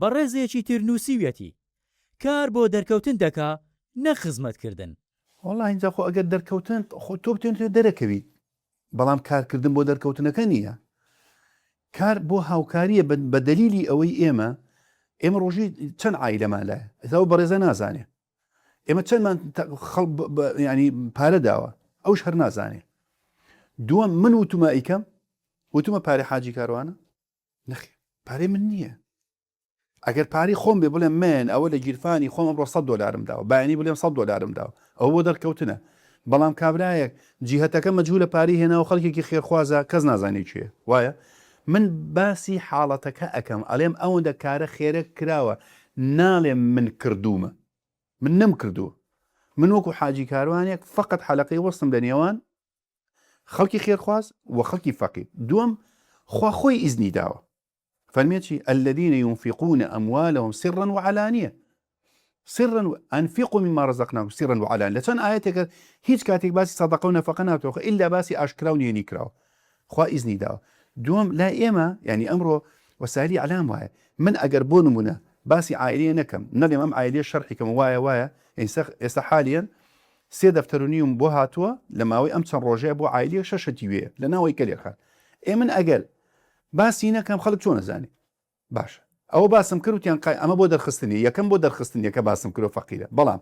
بە ڕێزێکی ترنووسیویەتی کار بۆ دەرکەوتن دەکا نە خزمەتکردن. وەڵڵا اینجا خۆ ئەگەر دەرکەوتن خۆ تۆ بتێنێت دەرەکەویت، بەڵام کارکردن بۆ دەرکەوتنەکە نییە. کار بۆ هاوکاریە بە دەلیلی ئەوەی ئێمە ڕۆژی چەند عایلەمان لایە ئەو بەڕێزە نازانێ، ئێمە چەندمان ینی پارە داوە ئەوش هەر نازانێ. دووەم من وتمە ئیکەم وتمە پارەی حاجی کاروانە نەخێ پارەی من نییە. ئەگەر پاری خۆم بێ بڵێم من ئەوە لە گیرفانی خۆم ئەمڕۆ $100 داوە بەیانی بڵێم $100 داوە ئەو بۆ دەرکەوتنە. بەڵام کابرایەک جیهەتەکە مەجهولە پاری هێناوە خەڵکێکی خێرخوازە کەس نازانێت چیە وایە. من باسی حاڵەتەکە ئەەکەم ئەڵێم ئەوەندە کارە خێرە کراوە ناڵێم من کردومە من نەم کردووە. من وەکو حاجی کاروانێک فقط حەلەقەی وەستم لە نێوان خەڵکی خێرخواز و خەڵکی فەقیر. دووەم خوا خۆی ئیزنی داوە فەرمێکی الذين ينفقون أموالهم سرا وعلانية سرا أنفقوا مما رزقناكم سرا وعلانية. لچەند ئاەتێکە هیچ کاتێک باسی سەدەقە و نەفەقە ناتوە ئیلا باسی ئاشکرا و نێنی کراوە خوا ئیزنی داوە. دووەم لا ئێمە ینی ئەمڕۆ وەسایلی ئەعلام وایە من ئەگەر بۆ نمونە باسی عایلەیە نەکەم نەڵێم ئەم عایلەیە شەرحیکەم وایە ئێستا حالیان 3 دەفتەرونیم بۆ هاتووە لە ماوەی ئەم چەند ڕۆژەیە بۆ عایلەیە 6 وەیە لە ناوەی کەلێخان. من ئەگەر باسی نەکەم خەڵک چۆن نەزانێ باشە ئەوە باسم کردوتیان ئەمە بۆ دەرخستنی یەکەم بۆ دەرخستنیەکە باسم کردو فەقیرە. بەڵام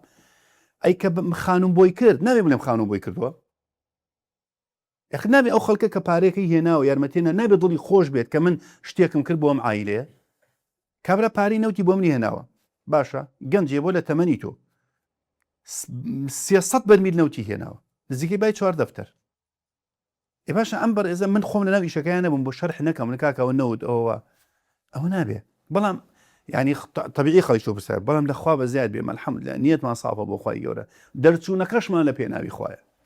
ئەی کە خانوم بۆی کرد نابێ بڵێم خانوم بۆی کردووە نابێ ئەو خەڵکە کە پارێکی هێناوە یارمەتێنە نابێ دڵی خۆش بێت کە من شتێکم کرد بۆ ئەم عایلەیە کابرا پاری نەوتی بۆ منی هێناوە باشە گەنجێ بۆ لە تەمەنی تۆ 300 بەرمیل نەوتی هێناوە نزیکەی بای 4 دەفتەر. باشە ئەم بەڕێزە من خۆم لە ناو ئیشەکەیان نەبووم بۆ شەرح نەکەم من کاکەوە نەوت ئەوە نابێ. بەڵام ینی طبیعی خەڵکی تۆ بسە بەڵام لەخوا بە زیاد بێ الحەمدولله نیەتمان ساڵە بۆ خوای گەورە دەرچوونەکەشمان لە پێناوی خوایە.